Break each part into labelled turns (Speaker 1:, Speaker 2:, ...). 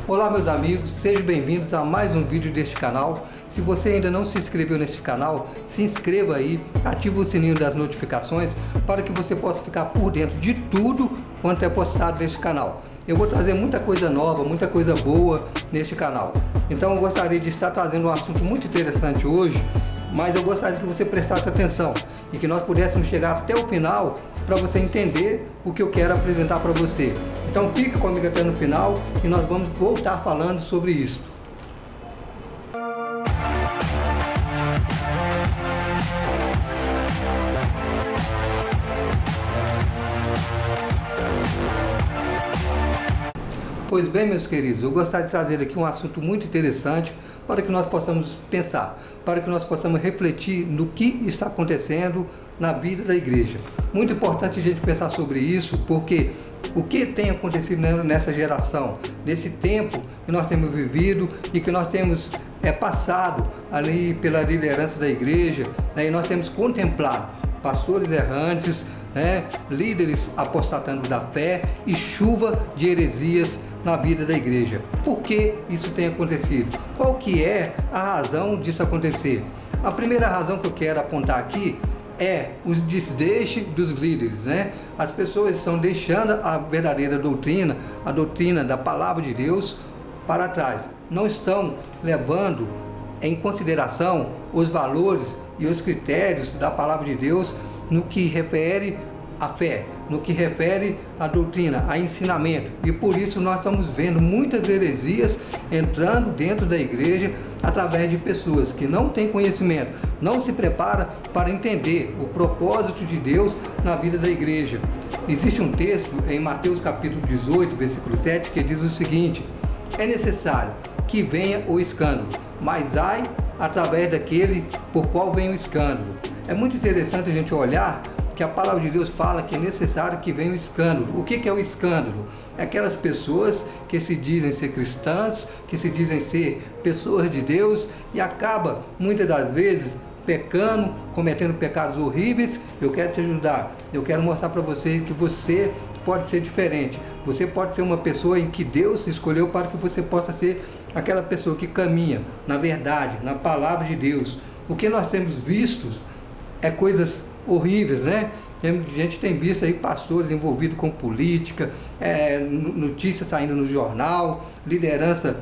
Speaker 1: Olá meus amigos, sejam bem-vindos a mais um vídeo deste canal. Se você ainda não se inscreveu neste canal, se inscreva aí, ative o sininho das notificações para que você possa ficar por dentro de tudo quanto é postado neste canal. Eu vou trazer muita coisa nova, muita coisa boa neste canal. Então eu gostaria de estar trazendo um assunto muito interessante hoje, mas eu gostaria que você prestasse atenção e que nós pudéssemos chegar até o final para você entender o que eu quero apresentar para você. Então fique comigo até no final e nós vamos voltar falando sobre isso. Pois bem, meus queridos, eu gostaria de trazer aqui um assunto muito interessante para que nós possamos pensar, para que nós possamos refletir no que está acontecendo na vida da igreja. Muito importante a gente pensar sobre isso, porque o que tem acontecido nessa geração, nesse tempo que nós temos vivido e que nós temos passado ali pela liderança da igreja, e nós temos contemplado pastores errantes, líderes apostatando da fé e chuva de heresias na vida da igreja. Por que isso tem acontecido? Qual que é a razão disso acontecer? A primeira razão que eu quero apontar aqui é o desdeixe dos líderes, As pessoas estão deixando a verdadeira doutrina, a doutrina da palavra de Deus para trás. Não estão levando em consideração os valores e os critérios da palavra de Deus no que refere à fé, no que refere à doutrina, a ensinamento. E por isso nós estamos vendo muitas heresias entrando dentro da igreja através de pessoas que não têm conhecimento, não se preparam para entender o propósito de Deus na vida da igreja. Existe um texto em Mateus capítulo 18, versículo 7, que diz o seguinte: é necessário que venha o escândalo, mas ai através daquele por qual vem o escândalo. É muito interessante a gente olhar que a palavra de Deus fala que é necessário que venha o escândalo. O que é o escândalo? É aquelas pessoas que se dizem ser cristãs, que se dizem ser pessoas de Deus e acaba muitas das vezes pecando, cometendo pecados horríveis. Eu quero te ajudar, eu quero mostrar para você que você pode ser diferente. Você pode ser uma pessoa em que Deus escolheu para que você possa ser aquela pessoa que caminha na verdade, na palavra de Deus. O que nós temos visto é coisas horríveis, A gente tem visto aí pastores envolvidos com política, notícias saindo no jornal, liderança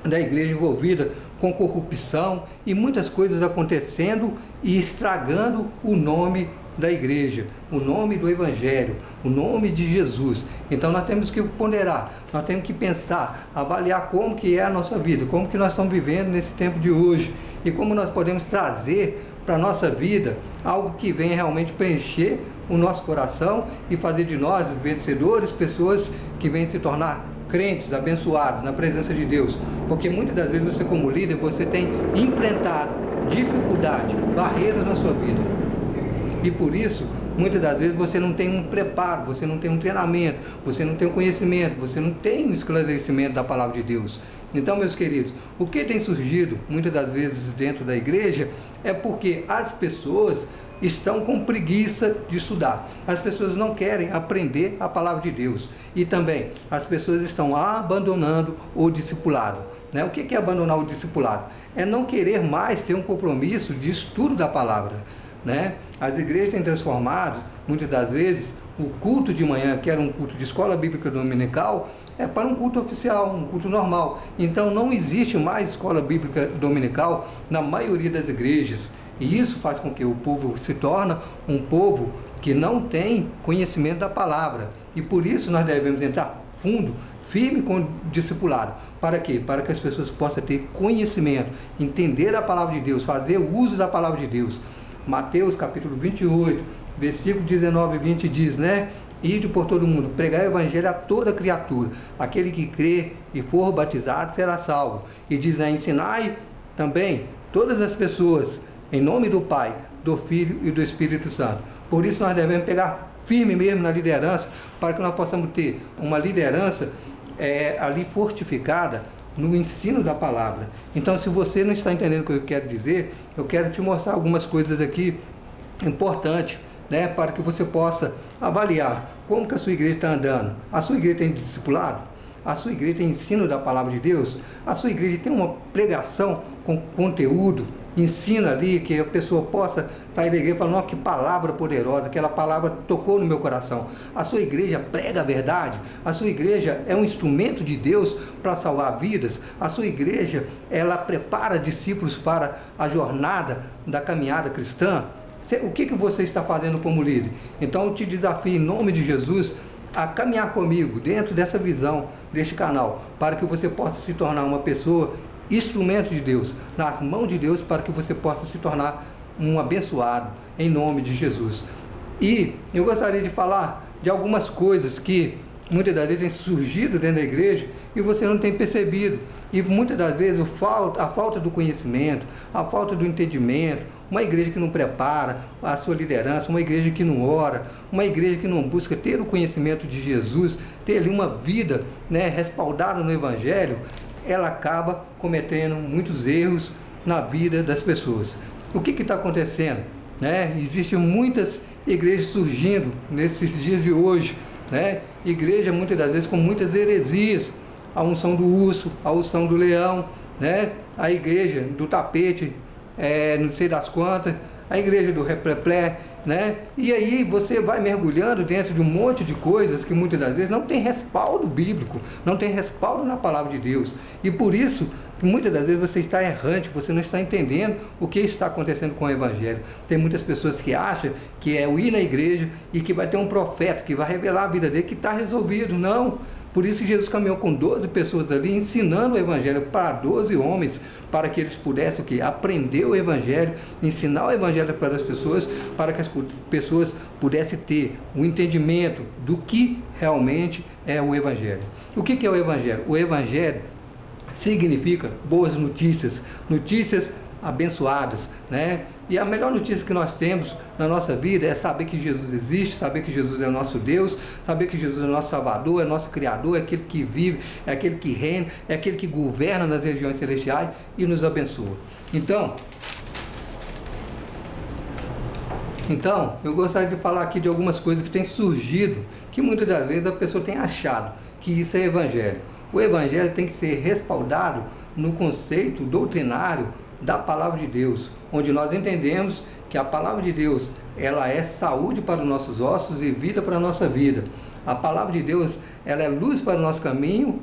Speaker 1: da igreja envolvida com corrupção e muitas coisas acontecendo e estragando o nome da igreja, o nome do evangelho, o nome de Jesus. Então nós temos que ponderar, nós temos que pensar, avaliar como que é a nossa vida, como que nós estamos vivendo nesse tempo de hoje e como nós podemos trazer para a nossa vida algo que venha realmente preencher o nosso coração e fazer de nós vencedores, pessoas que venham se tornar crentes, abençoados na presença de Deus. Porque muitas das vezes você como líder, você tem enfrentado dificuldade, barreiras na sua vida. E por isso, muitas das vezes você não tem um preparo, você não tem um treinamento, você não tem um conhecimento, você não tem um esclarecimento da palavra de Deus. Então, meus queridos, o que tem surgido muitas das vezes dentro da igreja é porque as pessoas estão com preguiça de estudar. As pessoas não querem aprender a palavra de Deus. E também as pessoas estão abandonando o discipulado. O que é abandonar o discipulado? É não querer mais ter um compromisso de estudo da palavra. As igrejas têm transformado, muitas das vezes, o culto de manhã, que era um culto de escola bíblica dominical, é para um culto oficial, um culto normal. Então não existe mais escola bíblica dominical na maioria das igrejas. E isso faz com que o povo se torne um povo que não tem conhecimento da palavra. E por isso nós devemos entrar fundo, firme com o discipulado. Para quê? Para que as pessoas possam ter conhecimento, entender a palavra de Deus, fazer o uso da palavra de Deus. Mateus capítulo 28, versículo 19 e 20 diz, Ide por todo mundo, pregai o evangelho a toda criatura. Aquele que crê e for batizado será salvo. E diz, ensinai também todas as pessoas, em nome do Pai, do Filho e do Espírito Santo. Por isso nós devemos pegar firme mesmo na liderança, para que nós possamos ter uma liderança ali fortificada no ensino da palavra. Então, se você não está entendendo o que eu quero dizer, eu quero te mostrar algumas coisas aqui importantes, para que você possa avaliar como que a sua igreja está andando. A sua igreja tem discipulado? A sua igreja tem ensino da palavra de Deus? A sua igreja tem uma pregação com conteúdo, ensino ali, que a pessoa possa sair da igreja e falar, nossa, que palavra poderosa, aquela palavra tocou no meu coração. A sua igreja prega a verdade? A sua igreja é um instrumento de Deus para salvar vidas? A sua igreja, ela prepara discípulos para a jornada da caminhada cristã? O que você está fazendo como líder? Então eu te desafio em nome de Jesus a caminhar comigo dentro dessa visão deste canal, para que você possa se tornar uma pessoa, instrumento de Deus, nas mãos de Deus, para que você possa se tornar um abençoado, em nome de Jesus. E eu gostaria de falar de algumas coisas que muitas das vezes têm surgido dentro da igreja e você não tem percebido. E muitas das vezes a falta do conhecimento, a falta do entendimento, uma igreja que não prepara a sua liderança, uma igreja que não ora, uma igreja que não busca ter o conhecimento de Jesus, ter ali uma vida, né, respaldada no Evangelho, ela acaba cometendo muitos erros na vida das pessoas. O que está acontecendo? Existem muitas igrejas surgindo nesses dias de hoje, igreja muitas das vezes com muitas heresias, a unção do urso, a unção do leão, a igreja do tapete, não sei das quantas, a igreja do repleplé, e aí você vai mergulhando dentro de um monte de coisas que muitas das vezes não tem respaldo bíblico, não tem respaldo na palavra de Deus, e por isso muitas das vezes você está errante, você não está entendendo o que está acontecendo com o Evangelho. Tem muitas pessoas que acham que é o ir na igreja e que vai ter um profeta que vai revelar a vida dele, que está resolvido. Não. Por isso Jesus caminhou com 12 pessoas ali, ensinando o Evangelho para 12 homens, para que eles pudessem aprender o Evangelho, ensinar o Evangelho para as pessoas, para que as pessoas pudessem ter o entendimento do que realmente é o Evangelho. O que é o Evangelho? O Evangelho significa boas notícias, notícias abençoadas, E a melhor notícia que nós temos na nossa vida é saber que Jesus existe, saber que Jesus é o nosso Deus, saber que Jesus é o nosso Salvador, é o nosso Criador, é aquele que vive, é aquele que reina, é aquele que governa nas regiões celestiais e nos abençoa. Então, eu gostaria de falar aqui de algumas coisas que têm surgido, que muitas das vezes a pessoa tem achado que isso é Evangelho. O Evangelho tem que ser respaldado no conceito doutrinário da Palavra de Deus, onde nós entendemos que a Palavra de Deus, ela é saúde para os nossos ossos e vida para a nossa vida. A Palavra de Deus, ela é luz para o nosso caminho,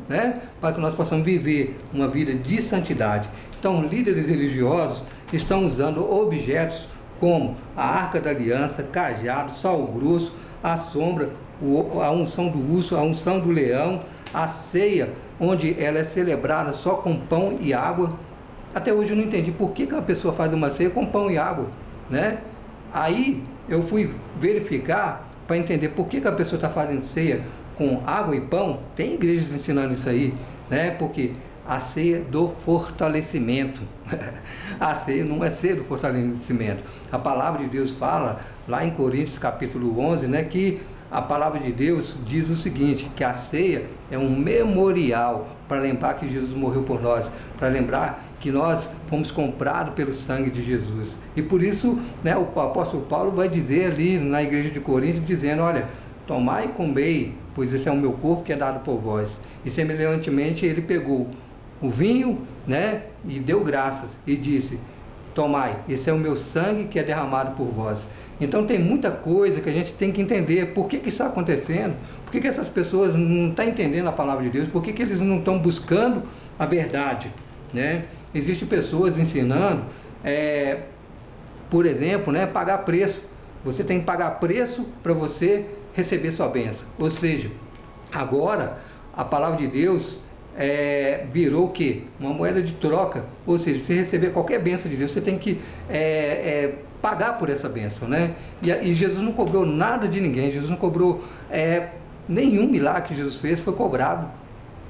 Speaker 1: para que nós possamos viver uma vida de santidade. Então, líderes religiosos estão usando objetos como a Arca da Aliança, cajado, sal grosso, a sombra, a unção do urso, a unção do leão, a ceia, onde ela é celebrada só com pão e água. Até hoje eu não entendi por que a pessoa faz uma ceia com pão e água, Aí eu fui verificar para entender por que a pessoa está fazendo ceia com água e pão. Tem igrejas ensinando isso aí, Porque a ceia do fortalecimento. A ceia não é ceia do fortalecimento. A palavra de Deus fala lá em Coríntios capítulo 11, que a palavra de Deus diz o seguinte, que a ceia é um memorial para lembrar que Jesus morreu por nós, para lembrar que nós fomos comprados pelo sangue de Jesus. E por isso, o apóstolo Paulo vai dizer ali na igreja de Corinto, dizendo, olha, tomai e comei, pois esse é o meu corpo que é dado por vós. E semelhantemente ele pegou o vinho, e deu graças e disse, tomai, esse é o meu sangue que é derramado por vós. Então tem muita coisa que a gente tem que entender, por que está acontecendo, por que essas pessoas não estão entendendo a palavra de Deus, por que eles não estão buscando a verdade, Existem pessoas ensinando, por exemplo, pagar preço. Você tem que pagar preço para você receber sua bênção. Ou seja, agora a palavra de Deus virou o quê? Uma moeda de troca. Ou seja, você receber qualquer bênção de Deus, você tem que pagar por essa bênção, E Jesus não cobrou nada de ninguém. Jesus não cobrou nenhum milagre que Jesus fez, foi cobrado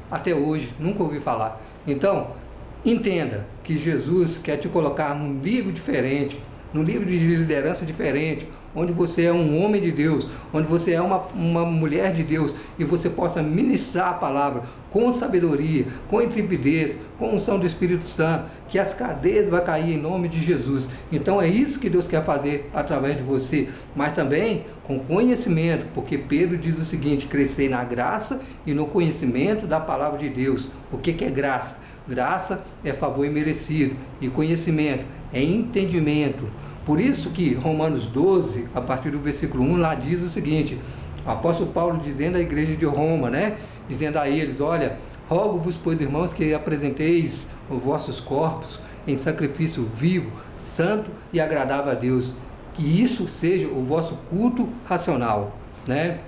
Speaker 1: até hoje, nunca ouvi falar. Então, entenda que Jesus quer te colocar num nível diferente, num nível de liderança diferente, onde você é um homem de Deus, onde você é uma mulher de Deus, e você possa ministrar a palavra com sabedoria, com intrepidez, com unção do Espírito Santo, que as cadeias vão cair em nome de Jesus. Então é isso que Deus quer fazer através de você, mas também com conhecimento, porque Pedro diz o seguinte: crescer na graça e no conhecimento da palavra de Deus. O que é graça? Graça é favor imerecido, e conhecimento é entendimento. Por isso que Romanos 12, a partir do versículo 1, lá diz o seguinte: o apóstolo Paulo dizendo à igreja de Roma, né? Dizendo a eles: olha, rogo-vos, pois, irmãos, que apresenteis os vossos corpos em sacrifício vivo, santo e agradável a Deus, que isso seja o vosso culto racional, né?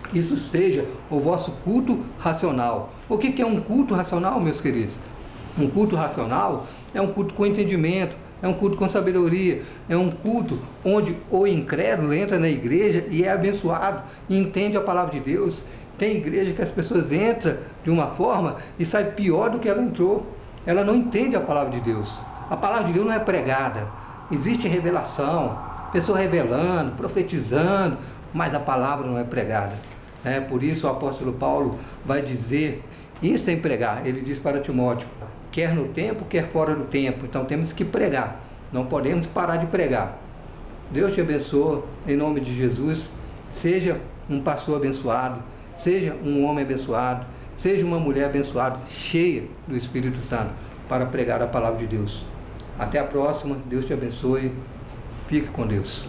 Speaker 1: Que isso seja o vosso culto racional. O que é um culto racional, meus queridos? Um culto racional é um culto com entendimento, é um culto com sabedoria, é um culto onde o incrédulo entra na igreja e é abençoado e entende a palavra de Deus. Tem igreja que as pessoas entram de uma forma e saem pior do que ela entrou. Ela não entende a palavra de Deus. A palavra de Deus não é pregada. Existe revelação, pessoa revelando, profetizando, mas a palavra não é pregada. Por isso o apóstolo Paulo vai dizer isso em pregar. Ele diz para Timóteo: quer no tempo, quer fora do tempo. Então temos que pregar, não podemos parar de pregar. Deus te abençoe, em nome de Jesus. Seja um pastor abençoado, seja um homem abençoado, seja uma mulher abençoada, cheia do Espírito Santo, para pregar a palavra de Deus. Até a próxima, Deus te abençoe, fique com Deus.